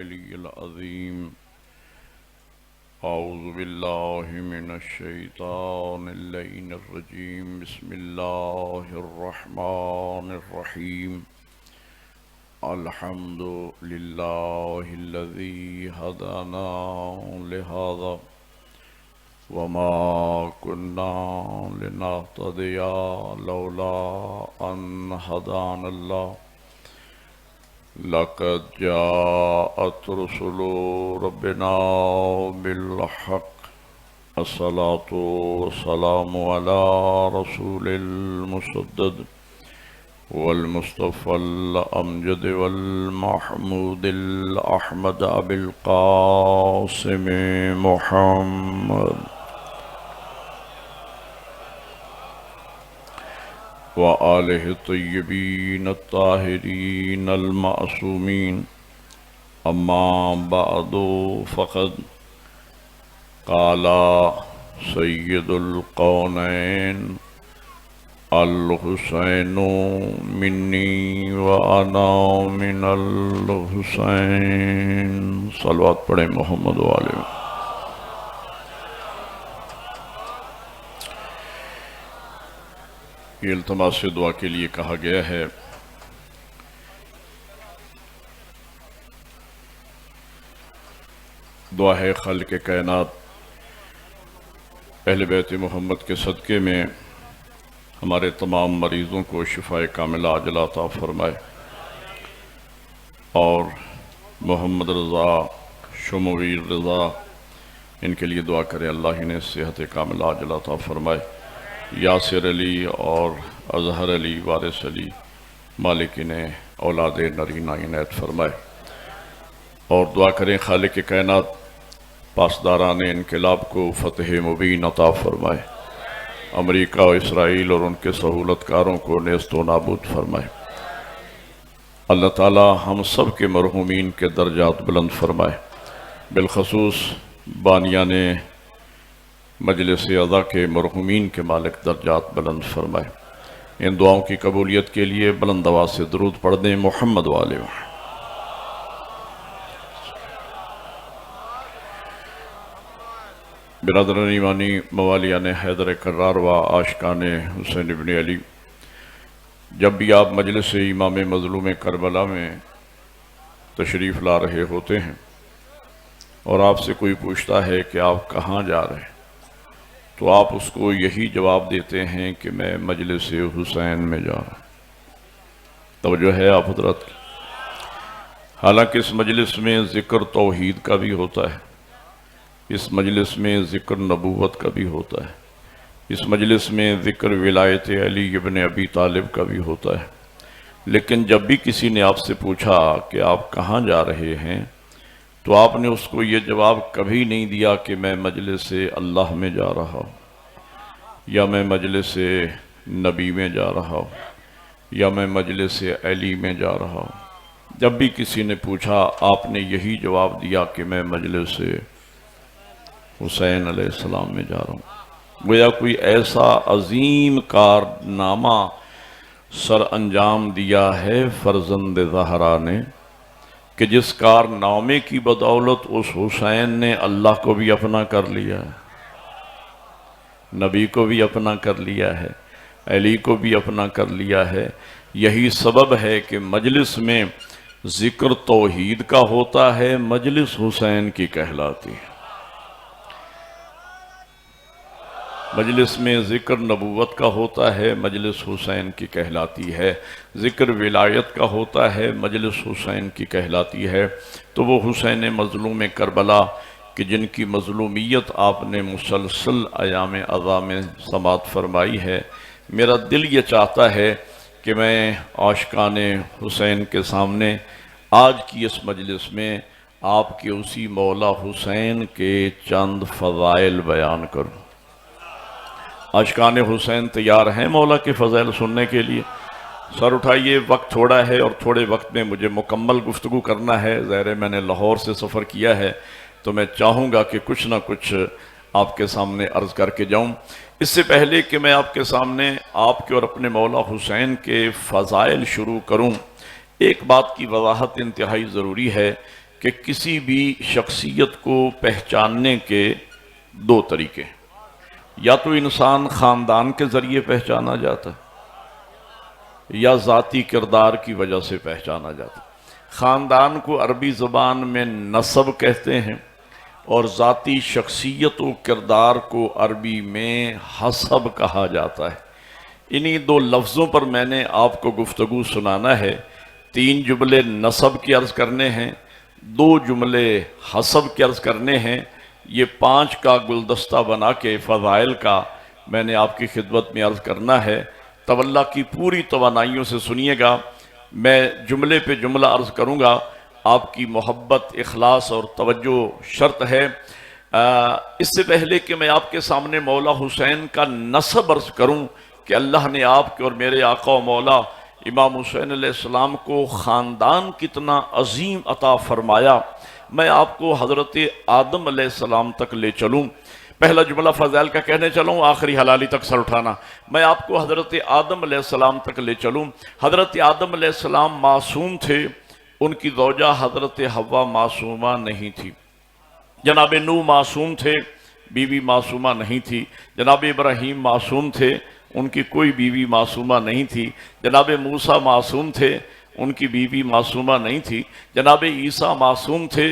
العلي العظيم أعوذ بالله من الشيطان اللعين الرجيم بسم الله الرحمن الرحيم الحمد لله الذي هدانا لهذا وما كنا لنهتدي لولا أن هدانا الله لقد جاءت رسل ربنا بالحق الصلاة والسلام على رسول المسدد والمصطفى الأمجد والمحمود الأحمد أبي القاسم محمد وآله الطيبين الطاهرين المعصومين أما بعد فقد قال سيد القونين الحسين مني وأنا من الحسين صلوات پڑھیں محمد والے. یہ التماس دعا کے لیے کہا گیا ہے. دعا ہے خالق کائنات اہل بیت محمد کے صدقے میں ہمارے تمام مریضوں کو شفاء کاملہ عاجلہ عطا فرمائے اور محمد رضا شمویر رضا ان کے لیے دعا کریں اللہ انہیں صحت کاملہ عاجلہ عطا فرمائے. یاسر علی اور اظہر علی وارث علی مالک انہیں اولاد نرینہ عنایت فرمائے اور دعا کریں خالق کائنات پاسداران انقلاب کو فتح مبین عطا فرمائے. امریکہ و اسرائیل اور ان کے سہولت کاروں کو نیست و نابود فرمائے. اللہ تعالی ہم سب کے مرحومین کے درجات بلند فرمائے. بالخصوص بانیان مجلس اعضا کے مرحومین کے مالک درجات بلند فرمائے. ان دعاؤں کی قبولیت کے لیے بلند آواز سے درود پڑھ دیں محمد والے. برادران ایمانی موالیان حیدر کرار و عاشقان حسین ابن علی، جب بھی آپ مجلس امام مظلوم کربلا میں تشریف لا رہے ہوتے ہیں اور آپ سے کوئی پوچھتا ہے کہ آپ کہاں جا رہے ہیں تو آپ اس کو یہی جواب دیتے ہیں کہ میں مجلس حسین میں جا رہا ہوں. توجہ ہے آپ حضرات. حالانکہ اس مجلس میں ذکر توحید کا بھی ہوتا ہے، اس مجلس میں ذکر نبوت کا بھی ہوتا ہے، اس مجلس میں ذکر ولایت علی ابن ابی طالب کا بھی ہوتا ہے. لیکن جب بھی کسی نے آپ سے پوچھا کہ آپ کہاں جا رہے ہیں تو آپ نے اس کو یہ جواب کبھی نہیں دیا کہ میں مجلس اللہ میں جا رہا ہوں، یا میں مجلس نبی میں جا رہا ہوں، یا میں مجلس علی میں جا رہا ہوں. جب بھی کسی نے پوچھا آپ نے یہی جواب دیا کہ میں مجلس حسین علیہ السلام میں جا رہا ہوں. گویا کوئی ایسا عظیم کارنامہ سر انجام دیا ہے فرزند زہرا نے کہ جس کارنامے کی بدولت اس حسین نے اللہ کو بھی اپنا کر لیا ہے، نبی کو بھی اپنا کر لیا ہے، علی کو بھی اپنا کر لیا ہے. یہی سبب ہے کہ مجلس میں ذکر توحید کا ہوتا ہے، مجلس حسین کی کہلاتی ہے. مجلس میں ذکر نبوت کا ہوتا ہے، مجلس حسین کی کہلاتی ہے. ذکر ولایت کا ہوتا ہے، مجلس حسین کی کہلاتی ہے. تو وہ حسین مظلوم کربلا کہ جن کی مظلومیت آپ نے مسلسل ایام عزا میں سماعت فرمائی ہے، میرا دل یہ چاہتا ہے کہ میں عاشقان حسین کے سامنے آج کی اس مجلس میں آپ کے اسی مولا حسین کے چند فضائل بیان کروں. عاشقان حسین تیار ہیں مولا کے فضائل سننے کے لیے؟ سر اٹھائیے. وقت تھوڑا ہے اور تھوڑے وقت میں مجھے مکمل گفتگو کرنا ہے. ظاہر میں نے لاہور سے سفر کیا ہے تو میں چاہوں گا کہ کچھ نہ کچھ آپ کے سامنے عرض کر کے جاؤں. اس سے پہلے کہ میں آپ کے سامنے آپ کے اور اپنے مولا حسین کے فضائل شروع کروں، ایک بات کی وضاحت انتہائی ضروری ہے کہ کسی بھی شخصیت کو پہچاننے کے دو طریقے، یا تو انسان خاندان کے ذریعے پہچانا جاتا ہے یا ذاتی کردار کی وجہ سے پہچانا جاتا ہے۔ خاندان کو عربی زبان میں نسب کہتے ہیں اور ذاتی شخصیت و کردار کو عربی میں حسب کہا جاتا ہے۔ انہی دو لفظوں پر میں نے آپ کو گفتگو سنانا ہے۔ 3 جملے نسب کے عرض کرنے ہیں، 2 جملے حسب کے عرض کرنے ہیں۔ یہ 5 کا گلدستہ بنا کے فضائل کا میں نے آپ کی خدمت میں عرض کرنا ہے۔ تولا کی پوری توانائیوں سے سنیے گا، میں جملے پہ جملہ عرض کروں گا، آپ کی محبت، اخلاص اور توجہ شرط ہے۔ اس سے پہلے کہ میں آپ کے سامنے مولا حسین کا نسب عرض کروں کہ اللہ نے آپ کے اور میرے آقا و مولا امام حسین علیہ السلام کو خاندان کتنا عظیم عطا فرمایا، میں آپ کو حضرت آدم علیہ السلام تک لے چلوں۔ پہلا جملہ فضائل کا کہنے چلوں، آخری حلالی تک سر اٹھانا۔ میں آپ کو حضرت آدم علیہ السلام تک لے چلوں۔ حضرت آدم علیہ السلام معصوم تھے، ان کی زوجہ حضرت حوا معصومہ نہیں تھی۔ جناب نوح معصوم تھے، بیوی معصومہ نہیں تھی۔ جناب ابراہیم معصوم تھے، ان کی کوئی بیوی معصومہ نہیں تھی۔ جناب موسیٰ معصوم تھے، ان کی بیوی معصومہ نہیں تھی۔ جناب عیسیٰ معصوم تھے،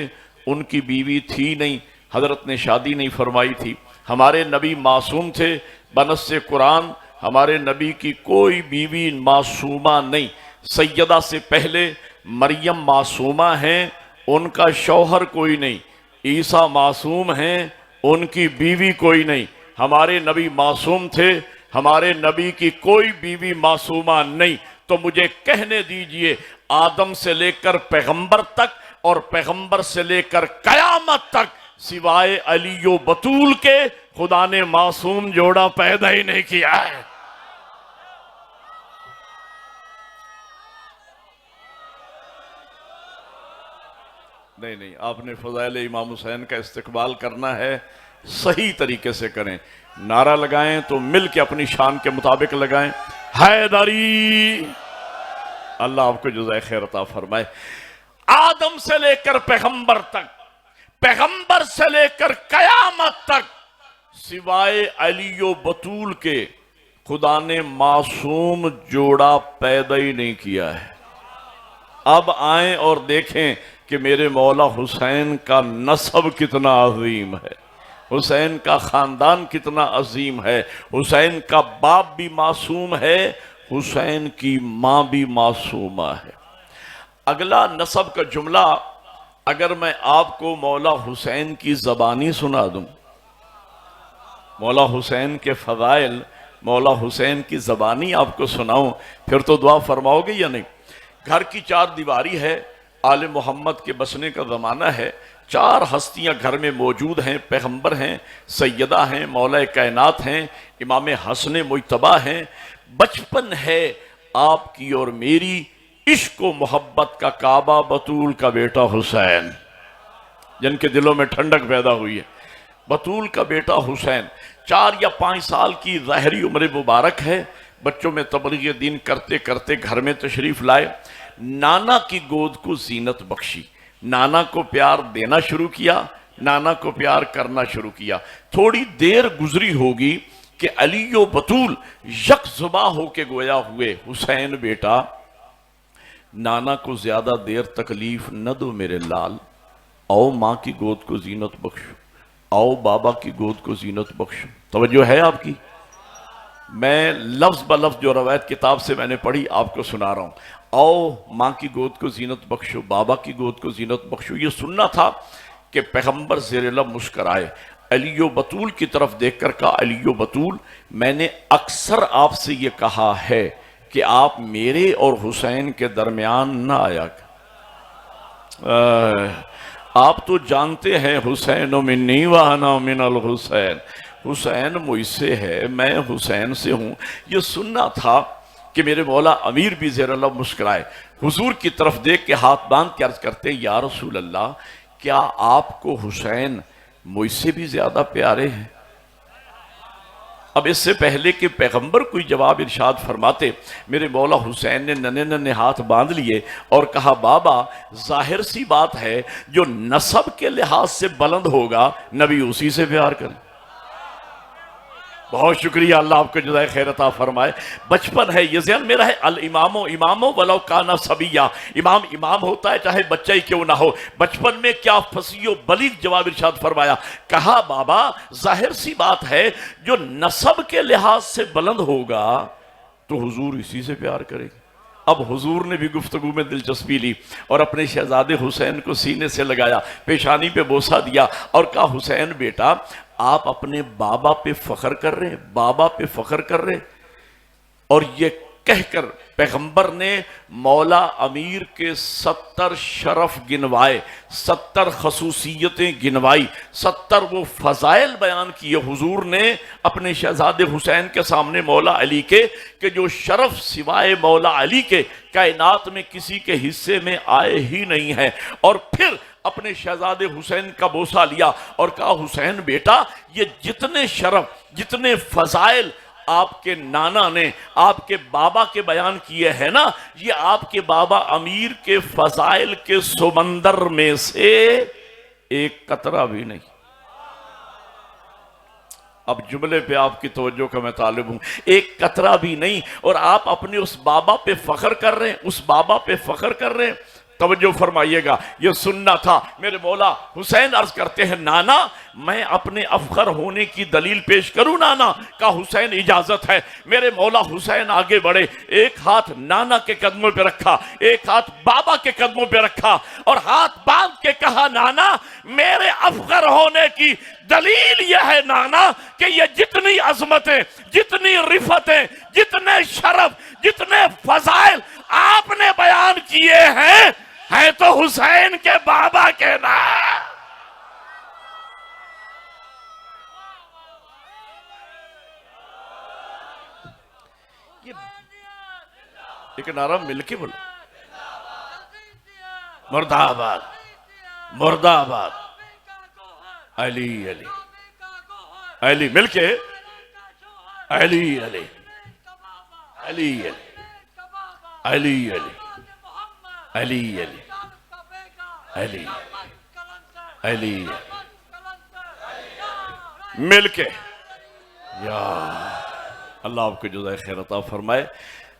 ان کی بیوی تھی نہیں، حضرت نے شادی نہیں فرمائی تھی۔ ہمارے نبی معصوم تھے، بنص قرآن ہمارے نبی کی کوئی بیوی معصومہ نہیں۔ سیدہ سے پہلے مریم معصومہ ہیں، ان کا شوہر کوئی نہیں۔ عیسیٰ معصوم ہیں، ان کی بیوی کوئی نہیں۔ ہمارے نبی معصوم تھے، ہمارے نبی کی کوئی بیوی معصومہ نہیں۔ تو مجھے کہنے دیجئے، آدم سے لے کر پیغمبر تک اور پیغمبر سے لے کر قیامت تک سوائے علی و بطول کے خدا نے معصوم جوڑا پیدا ہی نہیں کیا ہے۔ نہیں، آپ نے فضائل امام حسین کا استقبال کرنا ہے، صحیح طریقے سے کریں۔ نعرہ لگائیں تو مل کے اپنی شان کے مطابق لگائیں، حیدری۔ اللہ آپ کو جزائے خیر عطا فرمائے۔ آدم سے لے کر پیغمبر تک، پیغمبر سے لے کر قیامت تک سوائے علی و بطول کے خدا نے معصوم جوڑا پیدا ہی نہیں کیا ہے۔ اب آئیں اور دیکھیں کہ میرے مولا حسین کا نسب کتنا عظیم ہے، حسین کا خاندان کتنا عظیم ہے۔ حسین کا باپ بھی معصوم ہے، حسین کی ماں بھی معصومہ ہے۔ اگلا نسب کا جملہ اگر میں آپ کو مولا حسین کی زبانی سنا دوں، مولا حسین کے فضائل مولا حسین کی زبانی آپ کو سناؤں، پھر تو دعا فرماؤ گے یا نہیں؟ گھر کی 4 دیواری ہے، آل محمد کے بسنے کا زمانہ ہے، 4 ہستیاں گھر میں موجود ہیں، پیغمبر ہیں، سیدہ ہیں، مولا کائنات ہیں، امام حسن مجتبیٰ ہیں۔ بچپن ہے آپ کی اور میری عشق و محبت کا کعبہ، بطول کا بیٹا حسین، جن کے دلوں میں ٹھنڈک پیدا ہوئی ہے۔ بطول کا بیٹا حسین 4 یا 5 سال کی ظاہری عمر مبارک ہے، بچوں میں تبلیغ دین کرتے کرتے گھر میں تشریف لائے، نانا کی گود کو زینت بخشی، نانا کو پیار دینا شروع کیا، نانا کو پیار کرنا شروع کیا۔ تھوڑی دیر گزری ہوگی کہ علی و بطول یک زباں ہو کے گویا ہوئے، حسین بیٹا نانا کو زیادہ دیر تکلیف نہ دو میرے لال، آؤ ماں کی گود کو زینت بخشو، آؤ بابا کی گود کو زینت بخشو۔ توجہ ہے آپ کی؟ میں لفظ بلفظ جو روایت کتاب سے میں نے پڑھی آپ کو سنا رہا ہوں۔ آؤ ماں کی گود کو زینت بخشو، بابا کی گود کو زینت بخشو۔ یہ سننا تھا کہ پیغمبر زیر لب مسکرائے، علی و بطول کی طرف دیکھ کر کہا، علی و بطول میں نے اکثر آپ سے یہ کہا ہے کہ آپ میرے اور حسین کے درمیان نہ آیا۔ آپ تو جانتے ہیں حسین منی وانا من الحسین، حسین مجھ سے ہے، میں حسین سے ہوں۔ یہ سننا تھا کہ میرے مولا امیر بھی زیر اللہ مسکرائے، حضور کی طرف دیکھ کے ہاتھ باندھ کے عرض کرتے ہیں، یا رسول اللہ کیا آپ کو حسین مجھ سے بھی زیادہ پیارے ہیں؟ اب اس سے پہلے کہ پیغمبر کوئی جواب ارشاد فرماتے، میرے مولا حسین نے ننھے ننھے ہاتھ باندھ لیے اور کہا بابا ظاہر سی بات ہے جو نسب کے لحاظ سے بلند ہوگا نبی اسی سے پیار کریں۔ بہت شکریہ، اللہ آپ کو جزائے خیر عطا فرمائے۔ بچپن ہے، یہ ذہن میرا ہے، الامام امام ولو کانا صبیہ، امام امام ہوتا ہے چاہے بچہ ہی کیوں نہ ہو۔ بچپن میں کیا فصیح و بلیغ جواب ارشاد فرمایا، کہا بابا ظاہر سی بات ہے جو نسب کے لحاظ سے بلند ہوگا تو حضور اسی سے پیار کرے گا۔ اب حضور نے بھی گفتگو میں دلچسپی لی اور اپنے شہزادے حسین کو سینے سے لگایا، پیشانی پہ بوسہ دیا اور کہا حسین بیٹا آپ اپنے بابا پہ فخر کر رہے، بابا پہ فخر کر رہے۔ اور یہ کہہ کر پیغمبر نے مولا امیر کے 70 شرف گنوائے، 70 خصوصیتیں گنوائی، 70 وہ فضائل بیان کیے حضور نے اپنے شہزادے حسین کے سامنے مولا علی کے، کہ جو شرف سوائے مولا علی کے کائنات میں کسی کے حصے میں آئے ہی نہیں ہے۔ اور پھر اپنے شہزادے حسین کا بوسہ لیا اور کہا حسین بیٹا یہ جتنے شرف، جتنے فضائل آپ کے نانا نے آپ کے بابا کے بیان کیے ہیں نا، یہ آپ کے بابا امیر کے فضائل کے سمندر میں سے ایک قطرہ بھی نہیں۔ اب جملے پہ آپ کی توجہ کا میں طالب ہوں، ایک قطرہ بھی نہیں، اور آپ اپنے اس بابا پہ فخر کر رہے ہیں، اس بابا پہ فخر کر رہے ہیں۔ توجہ فرمائیے گا، یہ سننا تھا۔ میرے مولا حسین عرض کرتے ہیں نانا میں اپنے افخر ہونے کی دلیل پیش کروں نانا؟ کہا حسین اجازت ہے۔ میرے مولا حسین آگے بڑھے، ایک ہاتھ نانا کے قدموں پہ رکھا، ایک ہاتھ بابا کے قدموں پہ رکھا اور ہاتھ باندھ کے کہا نانا میرے افخر ہونے کی دلیل یہ ہے نانا کہ یہ جتنی عظمتیں، جتنی رفتیں، جتنے شرف، جتنے فضائل آپ نے بیان کیے ہیں تو حسین کے بابا کے نام۔ ایک نعرہ مل کے بولو، مرد آباد، مرد آباد، علی علی علی، مل کے علی علی علی علی علی علی علی علی علی، مل کے یا اللہ آپ کو جزائے خیر عطا فرمائے۔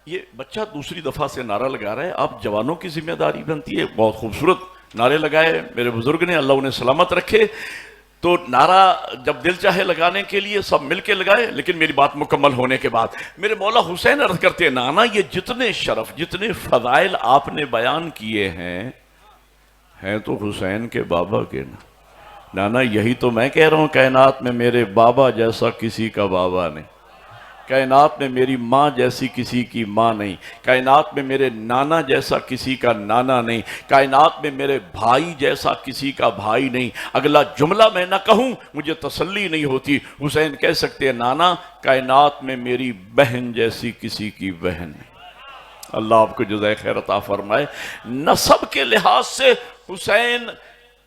یہ بچہ دوسری دفعہ سے نعرہ لگا رہا ہے، آپ جوانوں کی ذمہ داری بنتی ہے۔ بہت خوبصورت نعرے لگائے میرے بزرگ نے، اللہ انہیں سلامت رکھے۔ تو نعرہ جب دل چاہے لگانے کے لیے سب مل کے لگائے، لیکن میری بات مکمل ہونے کے بعد میرے مولا حسین عرض کرتے ہیں نانا یہ جتنے شرف، جتنے فضائل آپ نے بیان کیے ہیں تو حسین کے بابا کے نانا یہی تو میں کہہ رہا ہوں، کائنات میں میرے بابا جیسا کسی کا بابا نہیں، کائنات میں میری ماں جیسی کسی کی ماں نہیں، کائنات میں میرے نانا جیسا کسی کا نانا نہیں، کائنات میں میرے بھائی جیسا کسی کا بھائی نہیں۔ اگلا جملہ میں نہ کہوں مجھے تسلی نہیں ہوتی، حسین کہہ سکتے ہیں نانا کائنات میں میری بہن جیسی کسی کی بہن نہیں۔ اللہ آپ کو جزائے خیر عطا فرمائے۔ نسب کے لحاظ سے حسین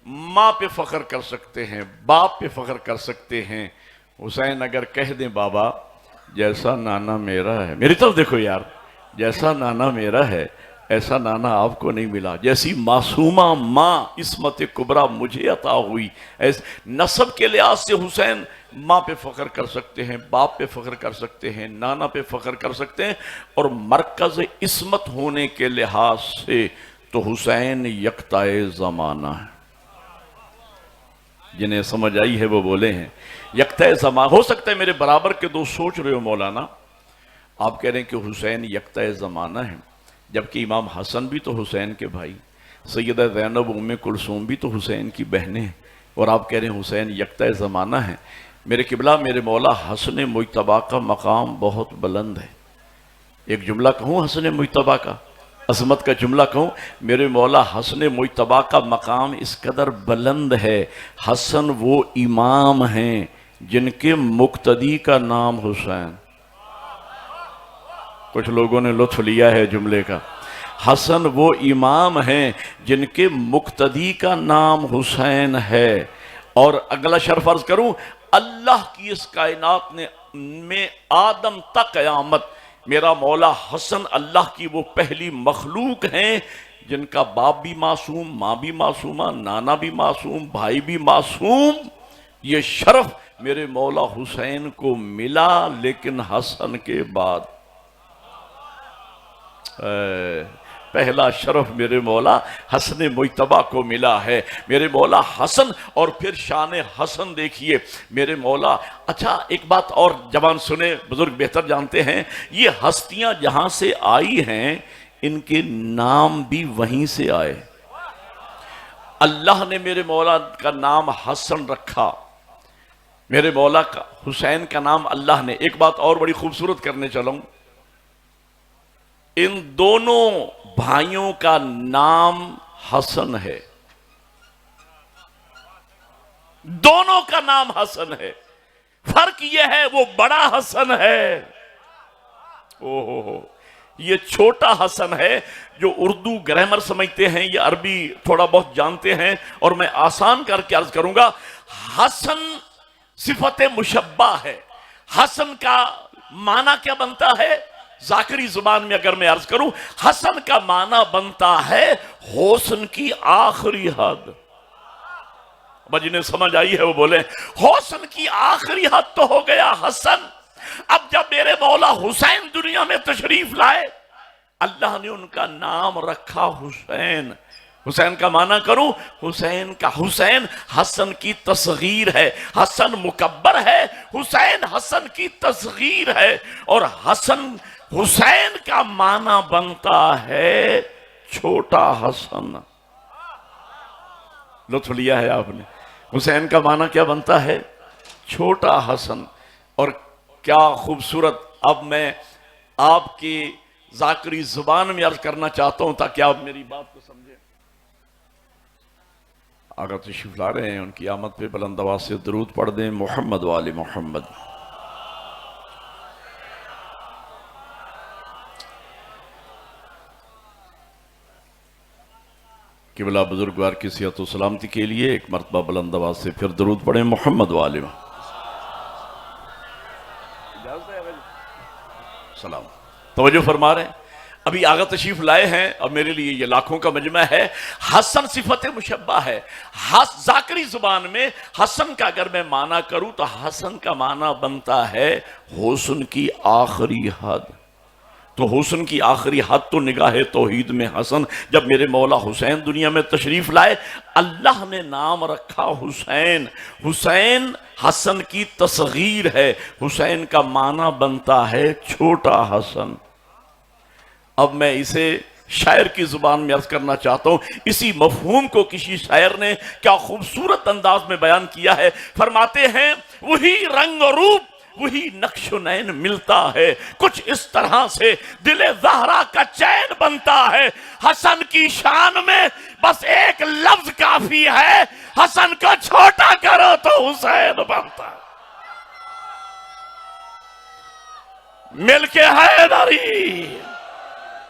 ماں پہ فخر کر سکتے ہیں، باپ پہ فخر کر سکتے ہیں۔ حسین اگر کہہ دیں بابا جیسا نانا میرا ہے، میری طرف دیکھو یار، جیسا نانا میرا ہے ایسا نانا آپ کو نہیں ملا، جیسی معصومہ ماں عصمت کبریٰ مجھے عطا ہوئی، نسب کے لحاظ سے حسین ماں پہ فخر کر سکتے ہیں، باپ پہ فخر کر سکتے ہیں، نانا پہ فخر کر سکتے ہیں، اور مرکز عصمت ہونے کے لحاظ سے تو حسین یکتائے زمانہ ہے۔ جنہیں سمجھ آئی ہے وہ بولے ہیں یکتائے زمانہ۔ ہو سکتا ہے میرے برابر کے دو سوچ رہے ہو مولانا، آپ کہہ رہے ہیں کہ حسین یکتائے زمانہ ہے، جبکہ امام حسن بھی تو حسین کے بھائی، سیدہ زینب ام کلثوم بھی تو حسین کی بہنیں ہیں، اور آپ کہہ رہے ہیں حسین یکتائے زمانہ ہے۔ میرے قبلہ میرے مولا حسن مجتبیٰ کا مقام بہت بلند ہے۔ ایک جملہ کہوں حسن مجتبیٰ کا، عظمت کا جملہ کہوں، میرے مولا حسن مجتبیٰ کا مقام اس قدر بلند ہے۔ حسن وہ امام ہیں جن کے مقتدی کا نام حسین۔ کچھ لوگوں نے لطف لیا ہے جملے کا۔ حسن وہ امام ہیں جن کے مقتدی کا نام حسین ہے، اور اگلا شرف عرض کروں، اللہ کی اس کائنات میں آدم تک قیامت میرا مولا حسن اللہ کی وہ پہلی مخلوق ہیں جن کا باپ بھی معصوم، ماں بھی معصومہ، نانا بھی معصوم، بھائی بھی معصوم. یہ شرف میرے مولا حسین کو ملا، لیکن حسن کے بعد پہلا شرف میرے مولا حسن مجتبیٰ کو ملا ہے. میرے مولا حسن، اور پھر شان حسن دیکھیے میرے مولا. اچھا ایک بات اور جوان سنے، بزرگ بہتر جانتے ہیں، یہ ہستیاں جہاں سے آئی ہیں ان کے نام بھی وہیں سے آئے. اللہ نے میرے مولا کا نام حسن رکھا، میرے مولا کا حسین کا نام اللہ نے. ایک بات اور بڑی خوبصورت کرنے چلوں، ان دونوں بھائیوں کا نام حسن ہے، دونوں کا نام حسن ہے. فرق یہ ہے وہ بڑا حسن ہے، یہ چھوٹا حسن ہے. جو اردو گرامر سمجھتے ہیں یا عربی تھوڑا بہت جانتے ہیں، اور میں آسان کر کے عرض کروں گا، حسن صفت مشبہ ہے. حسن کا معنی کیا بنتا ہے؟ ذاکری زبان میں اگر میں عرض کروں، حسن کا معنی بنتا ہے حسن کی آخری حد. جنہیں سمجھ آئی ہے وہ بولے حسن کی آخری حد تو ہو گیا حسن. اب جب میرے مولا حسین دنیا میں تشریف لائے، اللہ نے ان کا نام رکھا حسین. حسین کا معنی کروں، حسین کا حسین حسن کی تصغیر ہے. حسن مکبر ہے، حسین حسن کی تصغیر ہے. اور حسن حسین کا معنی بنتا ہے چھوٹا حسن. لطف لیا ہے آپ نے. حسین کا معنی کیا بنتا ہے؟ چھوٹا حسن. اور کیا خوبصورت. اب میں آپ کی ذاکری زبان میں عرض کرنا چاہتا ہوں تاکہ آپ میری بات کو سمجھیں. آقا تشریف لا رہے ہیں، ان کی آمد پہ بلند آواز سے درود پڑھ دیں. محمد و آل محمد. قبلہ بزرگوار کی صحت و سلامتی کے لیے ایک مرتبہ بلند آواز سے پھر درود پڑھیں. محمد و آل محمد. سلام. توجہ فرما رہے ہیں. ابھی آقا تشریف لائے ہیں، اب میرے لیے یہ لاکھوں کا مجمع ہے. حسن صفت مشبہ ہے. ذاکری زبان میں حسن کا اگر میں معنی کروں تو حسن کا معنی بنتا ہے حسن کی آخری حد. تو حسن کی آخری حد تو نگاہ توحید میں حسن. جب میرے مولا حسین دنیا میں تشریف لائے، اللہ نے نام رکھا حسین. حسین حسن کی تصغیر ہے. حسین کا معنی بنتا ہے چھوٹا حسن. اب میں اسے شاعر کی زبان میں عرض کرنا چاہتا ہوں. اسی مفہوم کو کسی شاعر نے کیا خوبصورت انداز میں بیان کیا ہے. فرماتے ہیں وہی رنگ و روپ وہی نقش و نین ملتا ہے، کچھ اس طرح سے دل زہرا کا چین بنتا ہے. حسن کی شان میں بس ایک لفظ کافی ہے، حسن کو چھوٹا کرو تو حسین بنتا ہے. مل کے حیدری.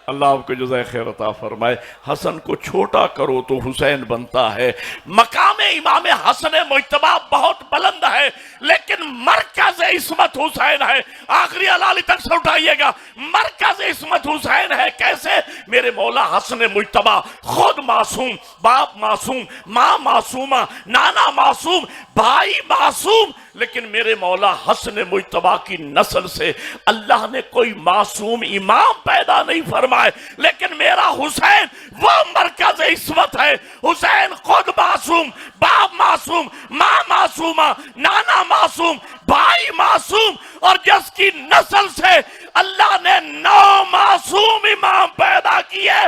اللہ آپ کو جزائے خیر عطا فرمائے. حسن کو چھوٹا کرو تو حسین بنتا ہے. مقام امام حسن مجتبیٰ بہت بلند ہے، لیکن مرکز عصمت حسین ہے. آخری علالی تک سے اٹھائیے گا. مرکز عصمت حسین ہے. کیسے؟ میرے مولا حسن مجتبیٰ خود معصوم، باپ معصوم، ماں معصومہ، نانا معصوم، بھائی معصوم، لیکن میرے مولا حسن مجتبیٰ کی نسل سے اللہ نے کوئی معصوم امام پیدا نہیں فرمائے. لیکن میرا حسین وہ مرکز عصمت ہے. حسین خود معصوم، باپ معصوم، ماں معصومہ، نانا معصوم، بھائی معصوم، اور جس کی نسل سے اللہ نے 9 معصوم امام پیدا کیے،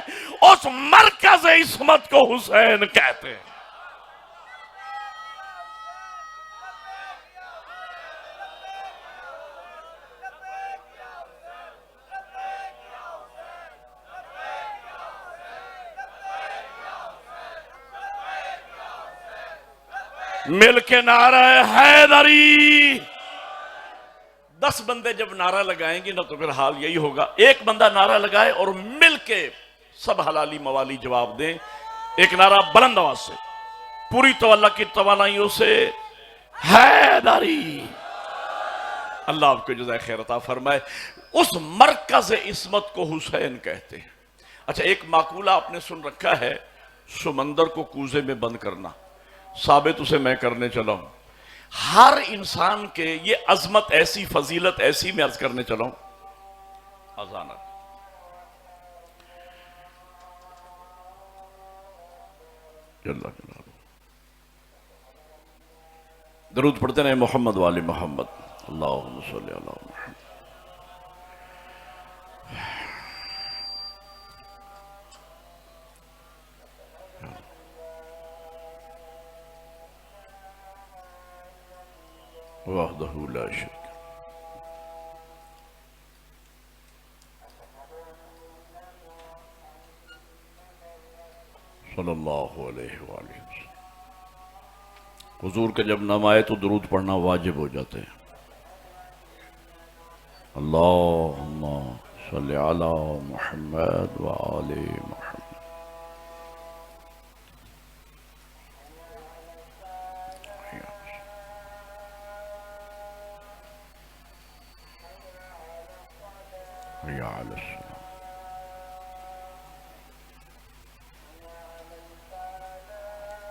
اس مرکز عصمت کو حسین کہتے ہیں. مل کے نعرہ حیدری. 10 بندے جب نعرہ لگائیں گے نا تو پھر حال یہی ہوگا. ایک بندہ نعرہ لگائے اور مل کے سب حلالی موالی جواب دیں. ایک نعرہ بلند آواز سے پوری تو اللہ کی توانائیوں سے حیدری، اللہ آپ کو جزائے خیر عطا فرمائے۔ اس مرکز عصمت کو حسین کہتے ہیں۔ اچھا، ایک معقولہ آپ نے سن رکھا ہے، سمندر کو کوزے میں بند کرنا، ثابت اسے میں کرنے چلا ہوں۔ ہر انسان کے یہ عظمت ایسی، فضیلت ایسی، میں عرض کرنے چلا ہوں۔ اذان جل جلالہ، درود پڑھتے رہے محمد والے محمد، اللہم صلی علی محمد۔ وحدہ لا شریک صلی اللہ علیہ وآلہ وسلم۔ حضور کا جب نام آئے تو درود پڑھنا واجب ہو جاتے ہیں۔ اللہم صلی علی محمد وآل محمد۔ حی علی الصلاۃ،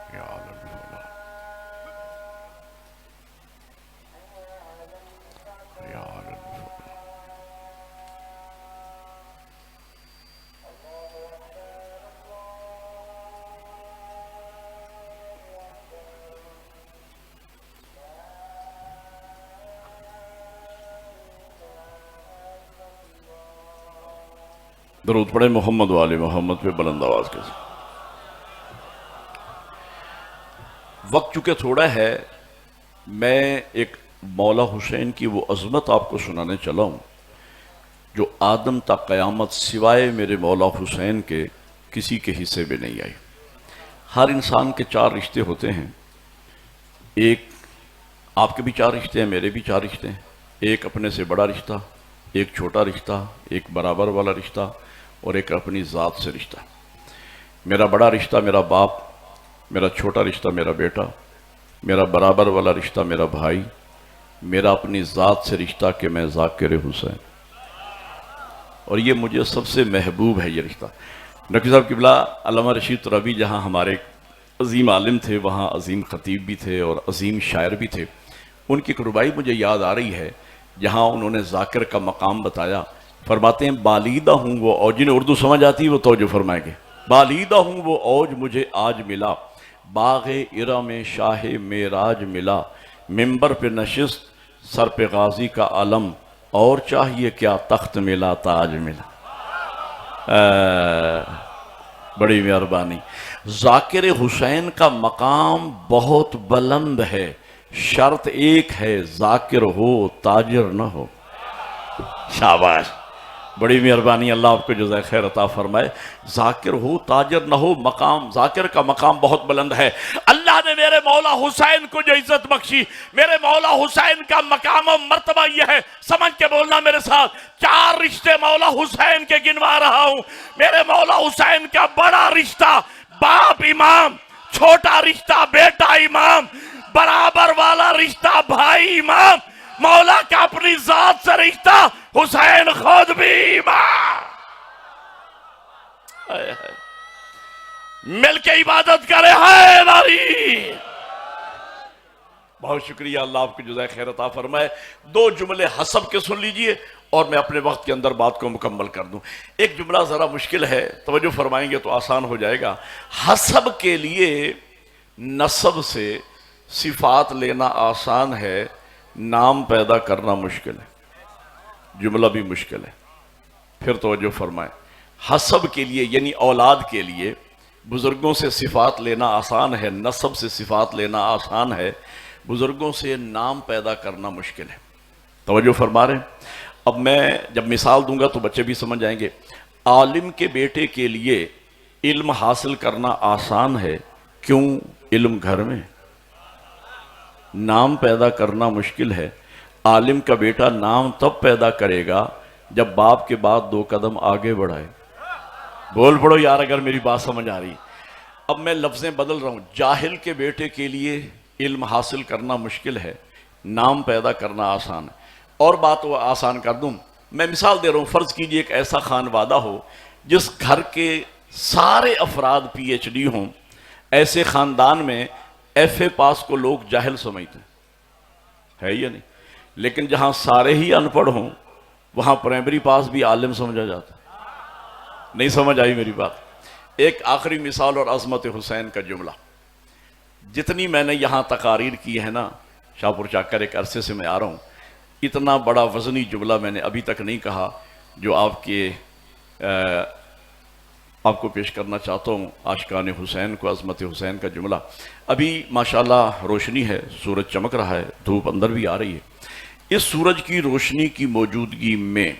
حی علی الفلاح، حی علی الفلاح۔ درود پڑھیں محمد والے محمد پہ بلند آواز کے ساتھ۔ وقت چونکہ تھوڑا ہے، میں ایک مولا حسین کی وہ عظمت آپ کو سنانے چلا ہوں جو آدم تا قیامت سوائے میرے مولا حسین کے کسی کے حصے میں نہیں آئی۔ ہر انسان کے چار رشتے ہوتے ہیں، ایک آپ کے بھی چار رشتے ہیں، میرے بھی چار رشتے ہیں۔ ایک اپنے سے بڑا رشتہ، ایک چھوٹا رشتہ، ایک برابر والا رشتہ، اور ایک اپنی ذات سے رشتہ۔ میرا بڑا رشتہ میرا باپ، میرا چھوٹا رشتہ میرا بیٹا، میرا برابر والا رشتہ میرا بھائی، میرا اپنی ذات سے رشتہ کہ میں ذاکر حسین، اور یہ مجھے سب سے محبوب ہے یہ رشتہ۔ نقوی صاحب قبلہ علامہ رشید ترابی جہاں ہمارے عظیم عالم تھے، وہاں عظیم خطیب بھی تھے اور عظیم شاعر بھی تھے۔ ان کی ایک ربائی مجھے یاد آ رہی ہے جہاں انہوں نے ذاکر کا مقام بتایا۔ فرماتے ہیں بالیدہ ہوں وہ اوج، جنہیں اردو سمجھ آتی ہے وہ توجہ فرمائیں گے۔ بالیدہ ہوں وہ اوج مجھے آج ملا، باغ ارم شاہ معراج ملا، ممبر پہ نشست سر پہ غازی کا علم، اور چاہیے کیا تخت ملا تاج ملا۔ بڑی مہربانی۔ ذاکر حسین کا مقام بہت بلند ہے، شرط ایک ہے ذاکر ہو تاجر نہ ہو۔ شاباش، بڑی مہربانی، اللہ آپ کو جزائے خیر عطا فرمائے۔ ذاکر ہو تاجر نہ ہو، مقام ذاکر کا مقام بہت بلند ہے۔ اللہ نے میرے مولا حسین کو جو عزت بخشی، میرے مولا حسین کا مقام و مرتبہ یہ ہے، سمجھ کے بولنا میرے ساتھ، چار رشتے مولا حسین کے گنوا رہا ہوں۔ میرے مولا حسین کا بڑا رشتہ باپ امام، چھوٹا رشتہ بیٹا امام، برابر والا رشتہ بھائی امام، مولا کا اپنی ذات سے رشتہ حسین خود بھی امام۔ مل کے عبادت کرے حیدری۔ بہت شکریہ، اللہ آپ کو جزائے خیر عطا فرمائے۔ دو جملے حسب کے سن لیجئے اور میں اپنے وقت کے اندر بات کو مکمل کر دوں۔ ایک جملہ ذرا مشکل ہے، توجہ فرمائیں گے تو آسان ہو جائے گا۔ حسب کے لیے نسب سے صفات لینا آسان ہے، نام پیدا کرنا مشکل ہے۔ جملہ بھی مشکل ہے، پھر توجہ فرمائیں۔ حسب کے لیے یعنی اولاد کے لیے بزرگوں سے صفات لینا آسان ہے، نسب سے صفات لینا آسان ہے، بزرگوں سے نام پیدا کرنا مشکل ہے۔ توجہ فرما رہے ہیں؟ اب میں جب مثال دوں گا تو بچے بھی سمجھ جائیں گے۔ عالم کے بیٹے کے لیے علم حاصل کرنا آسان ہے، کیوں؟ علم گھر میں۔ نام پیدا کرنا مشکل ہے، عالم کا بیٹا نام تب پیدا کرے گا جب باپ کے بعد 2 قدم آگے بڑھائے۔ بول پڑو یار اگر میری بات سمجھ آ رہی۔ اب میں لفظیں بدل رہا ہوں۔ جاہل کے بیٹے کے لیے علم حاصل کرنا مشکل ہے، نام پیدا کرنا آسان ہے۔ اور بات وہ آسان کر دوں، میں مثال دے رہا ہوں، فرض کیجئے ایک ایسا خانوادہ ہو جس گھر کے سارے افراد پی ایچ ڈی ہوں، ایسے خاندان میں ایف اے پاس کو لوگ جاہل سمجھتے ہیں، ہے یا نہیں؟ لیکن جہاں سارے ہی ان پڑھ ہوں وہاں پرائمری پاس بھی عالم سمجھا جاتا ہے۔ نہیں سمجھ آئی میری بات؟ ایک آخری مثال اور عظمت حسین کا جملہ، جتنی میں نے یہاں تقاریر کی ہے نا، شاہپور چاکر ایک عرصے سے میں آ رہا ہوں، اتنا بڑا وزنی جملہ میں نے ابھی تک نہیں کہا جو آپ کو پیش کرنا چاہتا ہوں، عاشقان حسین کو، عظمت حسین کا جملہ۔ ابھی ماشاءاللہ روشنی ہے، سورج چمک رہا ہے، دھوپ اندر بھی آ رہی ہے۔ اس سورج کی روشنی کی موجودگی میں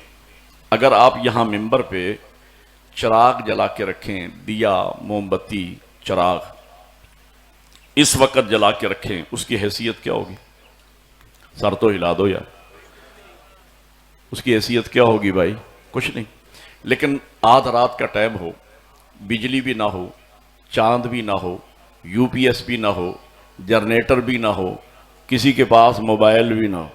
اگر آپ یہاں منبر پہ چراغ جلا کے رکھیں، دیا، موم بتی، چراغ اس وقت جلا کے رکھیں، اس کی حیثیت کیا ہوگی؟ سر تو ہلا دو یار، اس کی حیثیت کیا ہوگی بھائی؟ کچھ نہیں۔ لیکن آدھ رات کا ٹائم ہو، بجلی بھی نہ ہو، چاند بھی نہ ہو، یو پی ایس بھی نہ ہو، جنریٹر بھی نہ ہو، کسی کے پاس موبائل بھی نہ ہو،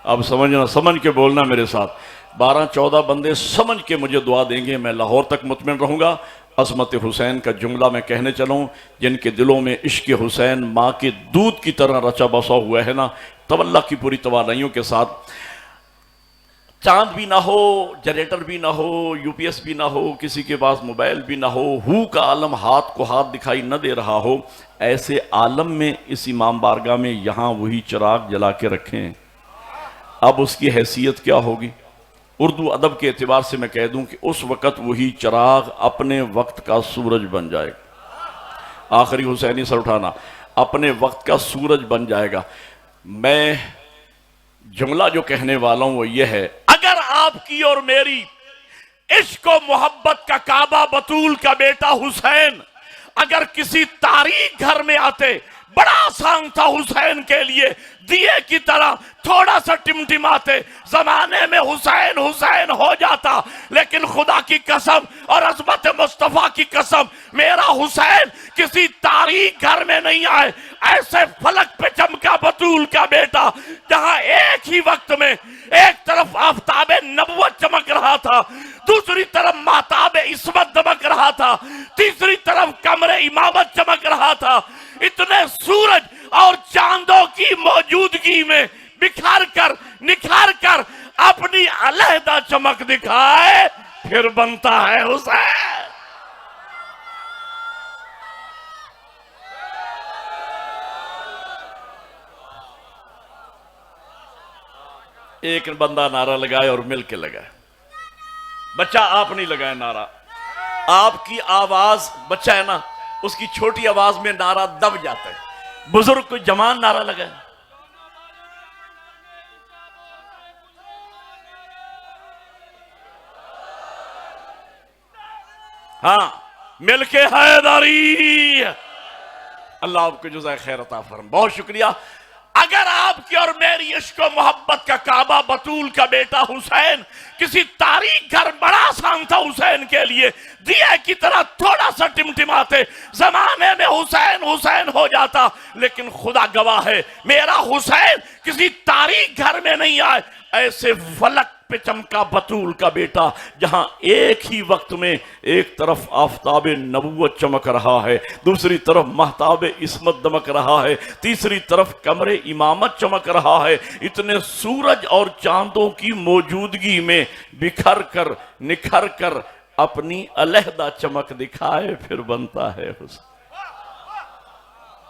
اب سمجھنا، سمجھ کے بولنا میرے ساتھ، 12-14 بندے سمجھ کے مجھے دعا دیں گے، میں لاہور تک مطمئن رہوں گا۔ عظمت حسین کا جملہ میں کہنے چلوں، جن کے دلوں میں عشق حسین ماں کے دودھ کی طرح رچا بسا ہوا ہے نا، تواللہ کی پوری توانائیوں کے ساتھ، چاند بھی نہ ہو، جنریٹر بھی نہ ہو، یو پی ایس بھی نہ ہو، کسی کے پاس موبائل بھی نہ ہو کا عالم ہاتھ کو ہاتھ دکھائی نہ دے رہا ہو، ایسے عالم میں اس امام بارگاہ میں یہاں وہی چراغ جلا کے رکھیں، اب اس کی حیثیت کیا ہوگی؟ اردو ادب کے اعتبار سے میں کہہ دوں کہ اس وقت وہی چراغ اپنے وقت کا سورج بن جائے گا۔ آخری حسینی سر اٹھانا، اپنے وقت کا سورج بن جائے گا۔ میں جملہ جو کہنے والا ہوں وہ یہ ہے، اگر آپ کی اور میری عشق و محبت کا کعبہ بطول کا بیٹا حسین اگر کسی تاریخ گھر میں آتے، بڑا آسان تھا حسین کے لیے دیے کی طرح تھوڑا سا ٹمٹماتے زمانے میں حسین حسین ہو جاتا، لیکن خدا کی قسم اور عظمت مصطفیٰ کی قسم، میرا حسین کسی تاریخ گھر میں نہیں آئے، ایسے فلک پہ چمکا بطول کا بیٹا، جہاں ایک ہی وقت میں ایک طرف آفتاب نبوت چمک رہا تھا، دوسری طرف مہتاب عصمت دمک رہا تھا، تیسری طرف قمر امامت چمک رہا تھا، اتنے سورج اور چاندوں کی موجودگی میں بکھر کر نکھار کر اپنی علیحدہ چمک دکھائے، پھر بنتا ہے حسین۔ ایک بندہ نعرہ لگائے اور مل کے لگائے، بچہ آپ نہیں لگائے نعرہ، آپ کی آواز، بچہ ہے نا، اس کی چھوٹی آواز میں نعرہ دب جاتا ہے، بزرگ کوئی جوان نعرہ لگائے، ہاں مل کے حیدری، اللہ آپ کو جزائے خیر عطا فرمائے، بہت شکریہ۔ اگر آپ کی اور میری عشق و محبت کا کعبہ بطول کا بیٹا حسین کسی تاریخ گھر، بڑا آسان تھا حسین کے لیے دیے کی طرح تھوڑا سا ٹمٹماتے زمانے میں حسین حسین ہو جاتا، لیکن خدا گواہ ہے میرا حسین کسی تاریخ گھر میں نہیں آئے، ایسے فلک پہ چمکا بطول کا بیٹا جہاں ایک ہی وقت میں ایک طرف آفتاب نبوت چمک رہا ہے، دوسری طرف مہتاب عصمت دمک رہا ہے، تیسری طرف قمر امامت چمک رہا ہے، اتنے سورج اور چاندوں کی موجودگی میں بکھر کر نکھر کر اپنی علیحدہ چمک دکھائے، پھر بنتا ہے حسین۔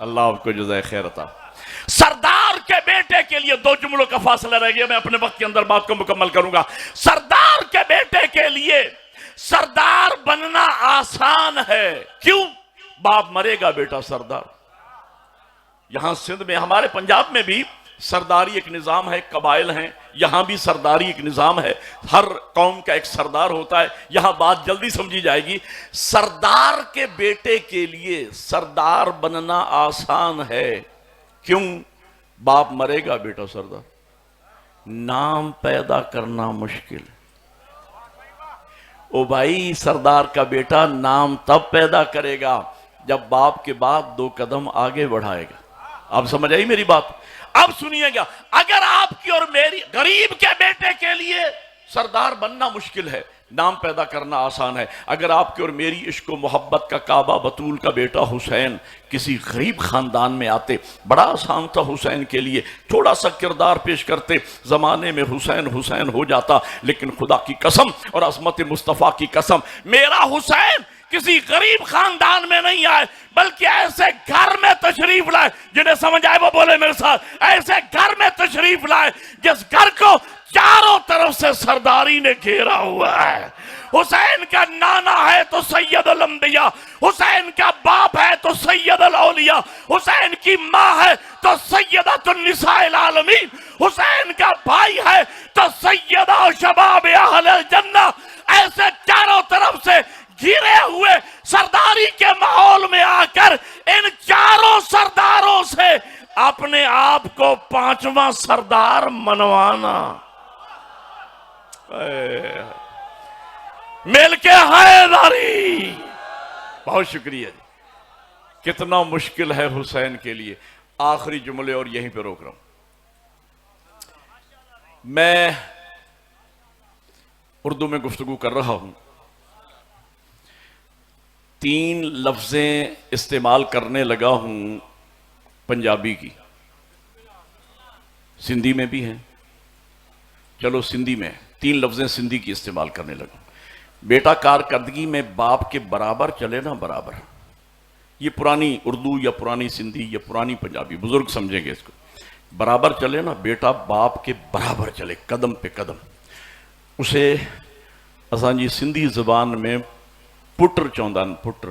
اللہ آپ کو جزائے خیر عطا۔ سردار کے بیٹے کے لیے 2 جملوں کا فاصلہ رہ گیا، میں اپنے وقت کے اندر بات کو مکمل کروں گا۔ سردار کے بیٹے کے لیے سردار بننا آسان ہے، کیوں؟ باپ مرے گا بیٹا سردار۔ یہاں سندھ میں، ہمارے پنجاب میں بھی سرداری ایک نظام ہے، قبائل ہیں، یہاں بھی سرداری ایک نظام ہے، ہر قوم کا ایک سردار ہوتا ہے، یہاں بات جلدی سمجھی جائے گی۔ سردار کے بیٹے کے لیے سردار بننا آسان ہے، کیوں؟ باپ مرے گا بیٹا سردار، نام پیدا کرنا مشکل۔ او بھائی، سردار کا بیٹا نام تب پیدا کرے گا جب باپ کے بعد 2 قدم آگے بڑھائے گا. آپ سمجھ آئی میری بات؟ اب سنیے گا، اگر آپ کی اور میری، غریب کے بیٹے کے لیے سردار بننا مشکل ہے، نام پیدا کرنا آسان ہے. اگر آپ کی اور میری عشق و محبت کا کعبہ بطول کا بیٹا حسین کسی غریب خاندان میں آتے، بڑا آسان تھا حسین کے لیے، تھوڑا سا کردار پیش کرتے، زمانے میں حسین حسین ہو جاتا. لیکن خدا کی قسم اور عظمت مصطفیٰ کی قسم، میرا حسین کسی غریب خاندان میں نہیں آئے، بلکہ ایسے گھر میں تشریف لائے، جنہیں سمجھ آئے وہ بولے میرے ساتھ، ایسے گھر میں تشریف لائے جس گھر کو چاروں طرف سے سرداری نے گھیرا ہوا ہے. حسین کا نانا ہے تو سید الانبیاء، حسین کا باپ ہے تو سید الاولیاء، حسین کی ماں ہے تو سیدۃ النساء العالمین، حسین کا بھائی ہے تو سیدہ شباب اہل الجنہ. ایسے چاروں طرف سے گھرے ہوئے سرداری کے ماحول میں آ کر ان چاروں سرداروں سے اپنے آپ کو 5واں سردار منوانا. مل کے حیدری. بہت شکریہ جی. کتنا مشکل ہے حسین کے لیے. آخری جملے اور یہیں پہ روک رہا ہوں. میں اردو میں گفتگو کر رہا ہوں، 3 لفظیں استعمال کرنے لگا ہوں پنجابی کی، سندھی میں بھی ہیں، چلو سندھی میں 3 لفظیں سندھی کی استعمال کرنے لگا. بیٹا کارکردگی میں باپ کے برابر چلے نا، برابر. یہ پرانی اردو یا پرانی سندھی یا پرانی پنجابی، بزرگ سمجھیں گے اس کو. برابر چلے نا، بیٹا باپ کے برابر چلے، قدم پہ قدم. اسے اساں جی سندھی زبان میں پٹر چوندان، پٹر.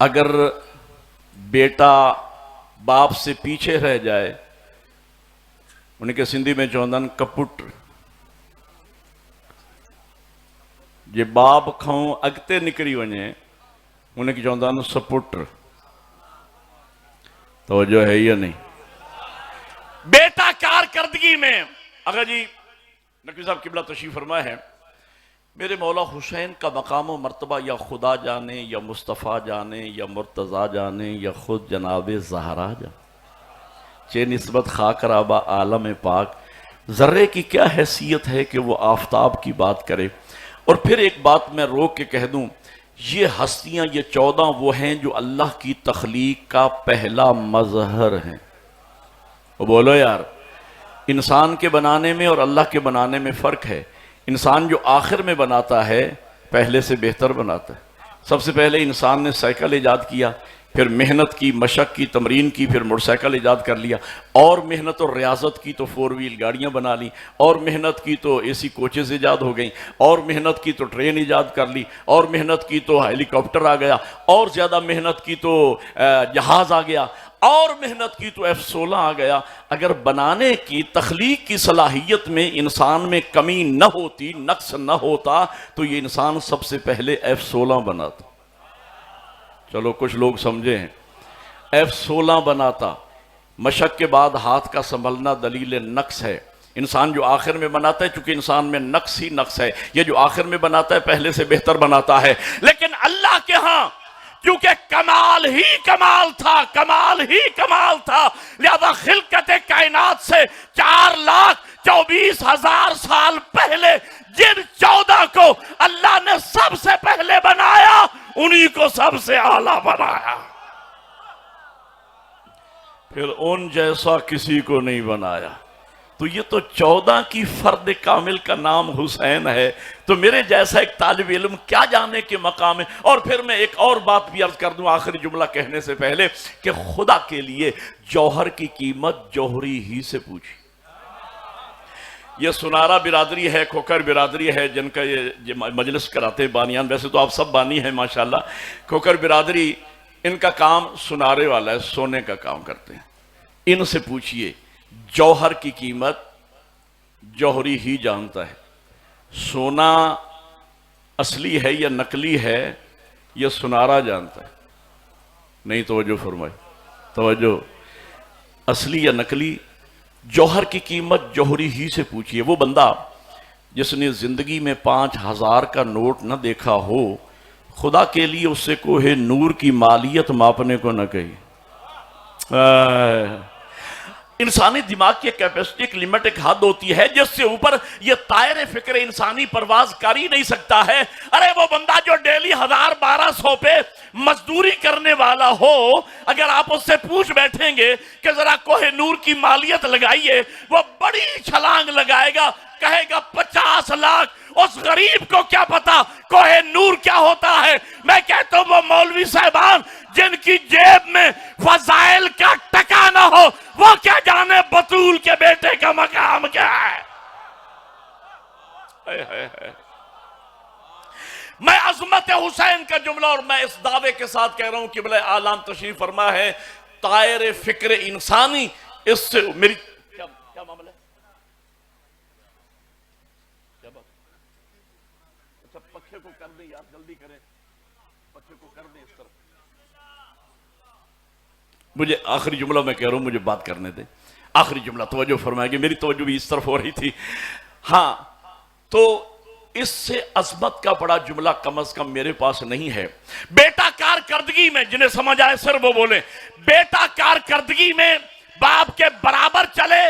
اگر بیٹا باپ سے پیچھے رہ جائے انہیں کہ سندھی میں چوندان کپٹ. جے باپ کھوں اگتے نکری ونجے انہیں کہ چوندان سپٹر. توجہ ہے یا نہیں؟ بیٹا کارکردگی میں. اگر جی نقوی صاحب قبلہ تشریف فرمائے ہیں، میرے مولا حسین کا مقام و مرتبہ یا خدا جانے یا مصطفیٰ جانے یا مرتضیٰ جانے یا خود جناب زہرا جانے، چے نسبت خاک رابہ عالم پاک، ذرے کی کیا حیثیت ہے کہ وہ آفتاب کی بات کرے. اور پھر ایک بات میں روک کے کہہ دوں، یہ ہستیاں، یہ 14 وہ ہیں جو اللہ کی تخلیق کا پہلا مظہر ہیں. وہ بولو یار، انسان کے بنانے میں اور اللہ کے بنانے میں فرق ہے. انسان جو آخر میں بناتا ہے پہلے سے بہتر بناتا ہے. سب سے پہلے انسان نے سائیکل ایجاد کیا، پھر محنت کی، مشق کی، تمرین کی، پھر موٹر سائیکل ایجاد کر لیا، اور محنت اور ریاضت کی تو 4 ویل گاڑیاں بنا لی، اور محنت کی تو اے سی کوچز ایجاد ہو گئیں، اور محنت کی تو ٹرین ایجاد کر لی، اور محنت کی تو ہیلی کاپٹر آ گیا، اور زیادہ محنت کی تو جہاز آ گیا، اور محنت کی تو F-16 آ گیا. اگر بنانے کی، تخلیق کی صلاحیت میں انسان میں کمی نہ ہوتی، نقص نہ ہوتا، تو یہ انسان سب سے پہلے F-16 بناتا. چلو کچھ لوگ سمجھے ہیں. F-16 بناتا. مشق کے بعد ہاتھ کا سنبھلنا دلیل نقص ہے. انسان جو آخر میں بناتا ہے، چونکہ انسان میں نقص ہی نقص ہے، یہ جو آخر میں بناتا ہے پہلے سے بہتر بناتا ہے. لیکن اللہ کے ہاں کیونکہ کمال ہی کمال تھا، کمال ہی کمال تھا، لہذا خلقت کائنات سے 4,24,000 سال پہلے جن 14 کو اللہ نے سب سے پہلے بنایا، انہی کو سب سے اعلیٰ بنایا. پھر ان جیسا کسی کو نہیں بنایا. تو یہ تو 14 کی فرد کامل کا نام حسین ہے. تو میرے جیسا ایک طالب علم کیا جانے کے مقام ہے. اور پھر میں ایک اور بات بھی عرض کر دوں آخری جملہ کہنے سے پہلے، کہ خدا کے لیے جوہر کی قیمت جوہری ہی سے پوچھی. یہ سنارا برادری ہے، کھوکر برادری ہے، جن کا یہ مجلس کراتے ہیں بانیان. ویسے تو آپ سب بانی ہیں ماشاءاللہ. کھوکر برادری، ان کا کام سنارے والا ہے، سونے کا کام کرتے ہیں. ان سے پوچھئے جوہر کی قیمت جوہری ہی جانتا ہے. سونا اصلی ہے یا نقلی ہے یہ سنارا جانتا ہے. نہیں توجہ فرمائی، توجہ. اصلی یا نقلی، جوہر کی قیمت جوہری ہی سے پوچھئے. وہ بندہ جس نے زندگی میں 5000 کا نوٹ نہ دیکھا ہو، خدا کے لیے اس سے کوہ نور کی مالیت ماپنے کو نہ کہی۔ انسانی دماغ کی کیپیسٹی ایک لمٹ، ایک حد ہوتی ہے جس سے اوپر یہ طائر فکر انسانی پرواز کر ہی نہیں سکتا ہے۔ ارے وہ بندہ جو ڈیلی 1000-1200 پہ مزدوری کرنے والا ہو، اگر آپ اس سے پوچھ بیٹھیں گے کہ ذرا کوہ نور کی مالیت لگائیے، وہ بڑی چھلانگ لگائے گا، کہے گا 50 لاکھ۔ اس غریب کو کیا پتا کوہ نور کیا ہوتا ہے؟ میں کہتا ہوں وہ مولوی صاحبان جن کی جیب میں فضائل کا ٹکا نہ ہو، وہ کیا جانے بطول کے بیٹے کا مقام کیا ہے۔ میں عظمت حسین کا جملہ، اور میں اس دعوے کے ساتھ کہہ رہا ہوں کہ بلے عالم تشریف فرما ہے، طائر فکر انسانی اس سے میری کیا معاملہ ہے؟ اچھا پکھے کو کر دیں یار، جلدی کریں، پکھے کو کر دیں اس طرف۔ مجھے آخری جملہ میں کہہ رہا ہوں، مجھے بات کرنے دیں۔ آخری جملہ توجہ فرمائے گی، میری توجہ بھی اس طرف ہو رہی تھی۔ ہاں، تو اس سے عظمت کا بڑا جملہ کم از کم میرے پاس نہیں ہے۔ بیٹا کارکردگی میں، جنہیں سمجھ آئے سر وہ بولیں، بیٹا کارکردگی میں باپ کے برابر چلے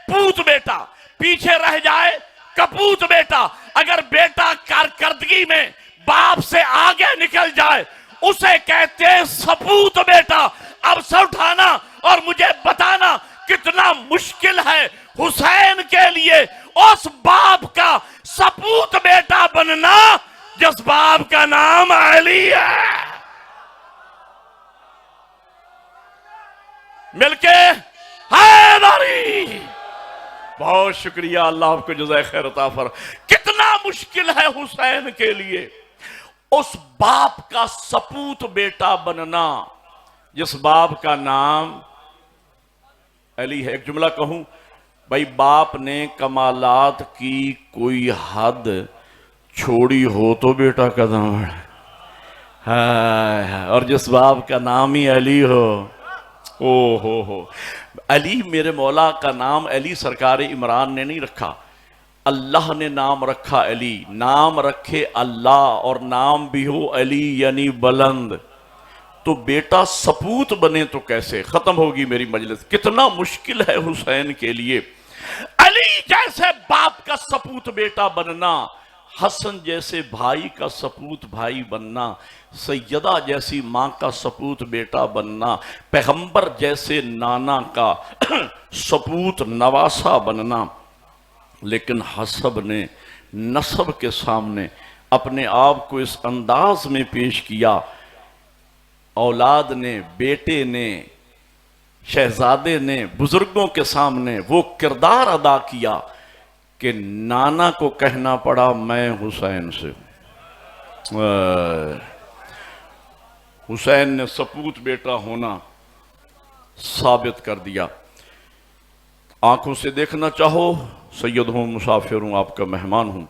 پوت بیٹا، پیچھے رہ جائے کپوت بیٹا۔ اگر بیٹا کارکردگی میں باپ سے آگے نکل جائے اسے کہتے ہیں سپوت بیٹا۔ اب سر اٹھانا اور مجھے بتانا کتنا مشکل ہے حسین کے لیے اس باپ کا سپوت بیٹا بننا جس باپ کا نام علی ہے۔ مل کے حیدری، بہت شکریہ، اللہ آپ کو جزائے خیر عطا فرمائے۔ کتنا مشکل ہے حسین کے لیے اس باپ کا سپوت بیٹا بننا جس باپ کا نام علی ہے۔ ایک جملہ کہوں بھائی، باپ نے کمالات کی کوئی حد چھوڑی ہو تو بیٹا قدم بڑھے، اور جس باپ کا نام ہی علی ہو، ہو علی، میرے مولا کا نام علی سرکار عمران نے نہیں رکھا، اللہ نے نام رکھا علی۔ نام رکھے اللہ اور نام بھی ہو علی یعنی بلند، تو بیٹا سپوت بنے تو کیسے؟ ختم ہوگی میری مجلس۔ کتنا مشکل ہے حسین کے لیے علی جیسے باپ کا سپوت بیٹا بننا، حسن جیسے بھائی کا سپوت بھائی بننا، سیدہ جیسی ماں کا سپوت بیٹا بننا، پیغمبر جیسے نانا کا سپوت نواسا بننا۔ لیکن حسب نے نسب کے سامنے اپنے آپ کو اس انداز میں پیش کیا، اولاد نے، بیٹے نے، شہزادے نے بزرگوں کے سامنے وہ کردار ادا کیا کہ نانا کو کہنا پڑا میں حسین سے ہوں۔ حسین نے سپوت بیٹا ہونا ثابت کر دیا۔ آنکھوں سے دیکھنا چاہو، سید ہوں، مسافر ہوں، آپ کا مہمان ہوں،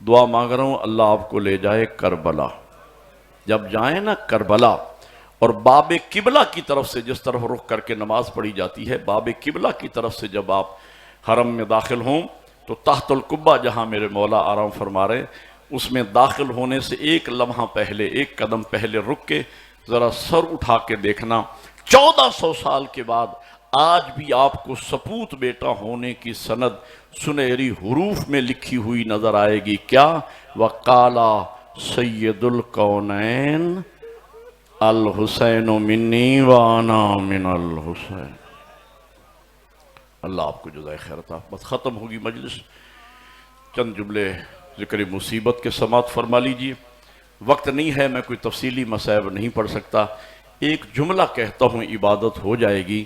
دعا مانگ رہا ہوں اللہ آپ کو لے جائے کربلا۔ جب جائیں نا کربلا، اور باب قبلہ کی طرف سے جس طرف رخ کر کے نماز پڑھی جاتی ہے، باب قبلہ کی طرف سے جب آپ حرم میں داخل ہوں تو تحت القبہ جہاں میرے مولا آرام فرما رہے، اس میں داخل ہونے سے ایک لمحہ پہلے، ایک قدم پہلے رک کے ذرا سر اٹھا کے دیکھنا، 1400 سال کے بعد آج بھی آپ کو سپوت بیٹا ہونے کی سند سنہری حروف میں لکھی ہوئی نظر آئے گی۔ کیا؟ وَقَالَ سَيِّدُ الْقَوْنَيْن الحسین منی وانا من الحسین۔ اللہ آپ کو جزائے خیر عطا۔ بس ختم ہوگی مجلس، چند جملے ذکر مصیبت کے سماعت فرما لیجئے۔ وقت نہیں ہے، میں کوئی تفصیلی مصائب نہیں پڑھ سکتا، ایک جملہ کہتا ہوں عبادت ہو جائے گی۔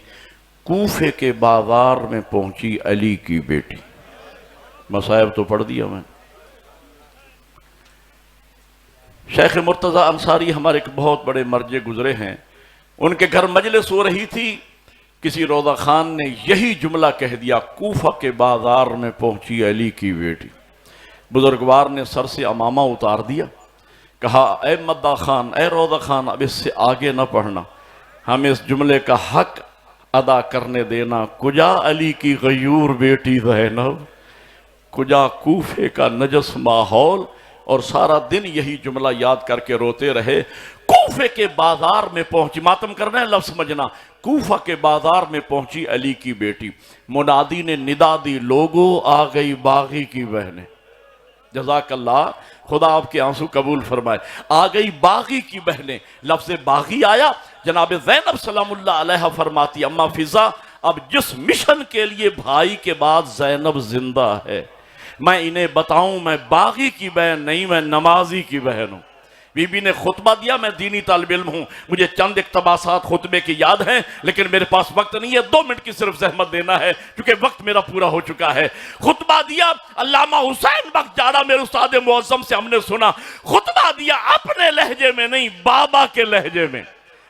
کوفے کے بازار میں پہنچی علی کی بیٹی، مصائب تو پڑھ دیا میں۔ شیخ مرتضی انصاری ہمارے ایک بہت بڑے مرجع گزرے ہیں، ان کے گھر مجلس ہو رہی تھی، کسی روضہ خان نے یہی جملہ کہہ دیا، کوفہ کے بازار میں پہنچی علی کی بیٹی۔ بزرگوار نے سر سے عمامہ اتار دیا، کہا اے مدہ خان، اے روضہ خان، اب اس سے آگے نہ پڑھنا، ہمیں اس جملے کا حق ادا کرنے دینا۔ کجا علی کی غیور بیٹی زینب، کجا کوفے کا نجس ماحول، اور سارا دن یہی جملہ یاد کر کے روتے رہے۔ کوفے کے بازار میں پہنچی، ماتم کرنا ہے لفظ سمجھنا، کوفہ کے بازار میں پہنچی علی کی بیٹی، منادی نے ندا دی، لوگو آ گئی باغی کی بہنیں۔ جزاک اللہ، خدا آپ کے آنسو قبول فرمائے۔ آ گئی باغی کی بہنیں، لفظ باغی آیا۔ جناب زینب سلام اللہ علیہ فرماتی، اماں فضا اب جس مشن کے لیے بھائی کے بعد زینب زندہ ہے، میں انہیں بتاؤں میں باغی کی بہن نہیں، میں نمازی کی بہن ہوں۔ بی بی نے خطبہ دیا، میں دینی طالب علم ہوں، مجھے چند اقتباسات خطبے کی یاد ہیں، لیکن میرے پاس وقت نہیں ہے، 2 منٹ کی صرف زحمت دینا ہے کیونکہ وقت میرا پورا ہو چکا ہے۔ خطبہ دیا، علامہ حسین بخت جاڑا میرے استاد معظم سے ہم نے سنا، خطبہ دیا اپنے لہجے میں نہیں، بابا کے لہجے میں۔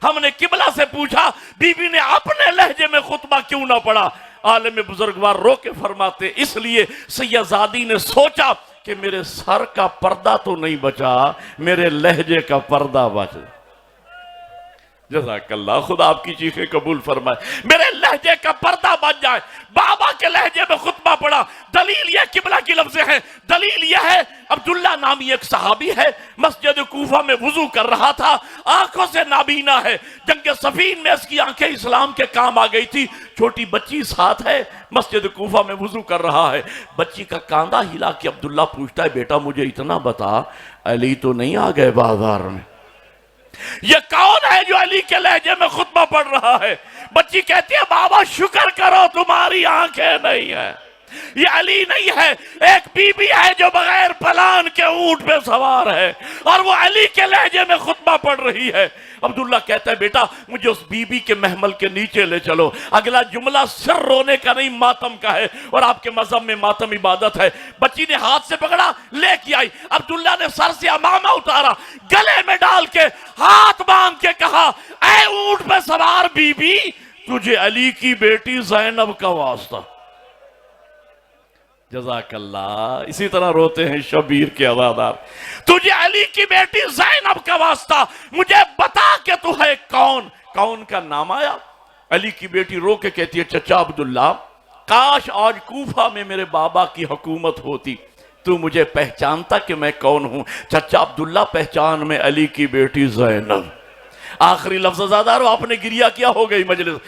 ہم نے قبلہ سے پوچھا، بی بی نے اپنے لہجے میں خطبہ کیوں نہ پڑھا؟ عالم بزرگوار رو کے فرماتے، اس لیے سیدزادی نے سوچا کہ میرے سر کا پردہ تو نہیں بچا، میرے لہجے کا پردہ بچا۔ جزاک اللہ، خدا آپ کی چیخیں قبول فرمائے، میرے لہجے کا پردہ بچ جائے۔ بابا کے لہجے میں خطبہ پڑھا، دلیل یہ قبلہ کی لفظیں ہیں، دلیل یہ ہے عبداللہ نامی ایک صحابی ہے، مسجد کوفہ میں وضو کر رہا تھا، آنکھوں سے نابینا ہے، جنگ صفین میں اس کی آنکھیں اسلام کے کام آ گئی تھی، چھوٹی بچی ساتھ ہے، مسجد کوفہ میں وضو کر رہا ہے، بچی کا کاندھا ہلا کے عبداللہ پوچھتا ہے، بیٹا مجھے اتنا بتا، علی تو نہیں آ گئے بازار میں؟ یہ کون ہے جو علی کے لہجے میں خطبہ پڑھ رہا ہے؟ بچی کہتی ہے، بابا شکر کرو تمہاری آنکھیں نہیں ہیں، یہ علی نہیں ہے، ایک بی بی ہے جو بغیر پلان کے اونٹ پہ سوار ہے، اور وہ علی کے لہجے میں خطبہ پڑھ رہی ہے۔ عبداللہ کہتا ہے، بیٹا مجھے اس بی بی کے محمل کے نیچے لے چلو۔ اگلا جملہ سر رونے کا نہیں، ماتم کا ہے، اور آپ کے مذہب میں ماتم عبادت ہے۔ بچی نے ہاتھ سے پکڑا، لے کے آئی، عبداللہ نے سر سے امامہ اتارا، گلے میں ڈال کے ہاتھ مانگ کے کہا، اے اونٹ پہ سوار بی بی، تجھے علی کی بیٹی زینب کا واسطہ۔ جزاک اللہ، اسی طرح روتے ہیں شبیر کے عزادار، تجھے علی کی بیٹی زینب کا واسطہ، مجھے بتا کہ تو ہے کون؟ کون کا نام آیا؟ علی کی بیٹی رو کے کہتی ہے، چچا عبداللہ کاش آج کوفہ میں میرے بابا کی حکومت ہوتی، تو مجھے پہچانتا کہ میں کون ہوں۔ چچا عبداللہ پہچان میں علی کی بیٹی زینب۔ آخری لفظ عزادارو، آپ نے گریہ کیا، ہو گئی مجلس۔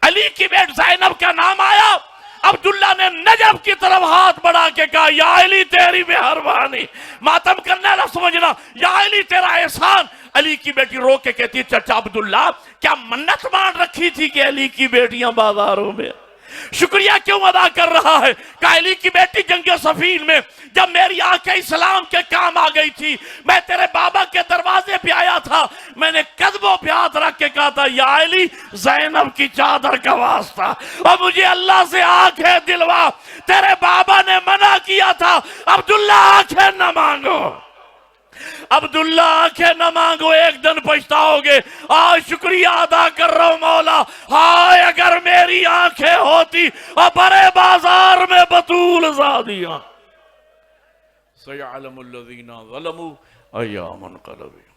علی کی بیٹی زینب کا نام آیا، عبداللہ نے نجف کی طرف ہاتھ بڑھا کے کہا، یا علی تیری مہربانی، ماتم کرنا نہ سمجھنا، یا علی تیرا احسان۔ علی کی بیٹی رو کے کہتی ہے، چچا عبداللہ کیا منت مان رکھی تھی کہ علی کی بیٹیاں بازاروں میں؟ شکریہ کیوں ادا کر رہا ہے؟ کہ علی کی بیٹی جنگ صفین میں جب میری آنکھیں اسلام کے کام آ گئی تھی، میں تیرے بابا کے دروازے پہ آیا تھا، میں نے قدموں پہ ہاتھ رکھ کے کہا تھا، یا علی زینب کی چادر کا واسطہ، اور مجھے اللہ سے آنکھیں دلوا۔ تیرے بابا نے منع کیا تھا، عبداللہ آنکھیں نہ مانگو، عبداللہ آنکھیں نہ مانگو، ایک دن پچھتاؤ گے۔ آج شکریہ ادا کر رہا ہوں مولا، ہائے اگر میری آنکھیں ہوتی اور بڑے بازار میں بطول زادیاں، سَيَعْلَمُ الَّذِينَ ظَلَمُوا أَيَّامَ انْقَلَبُوا۔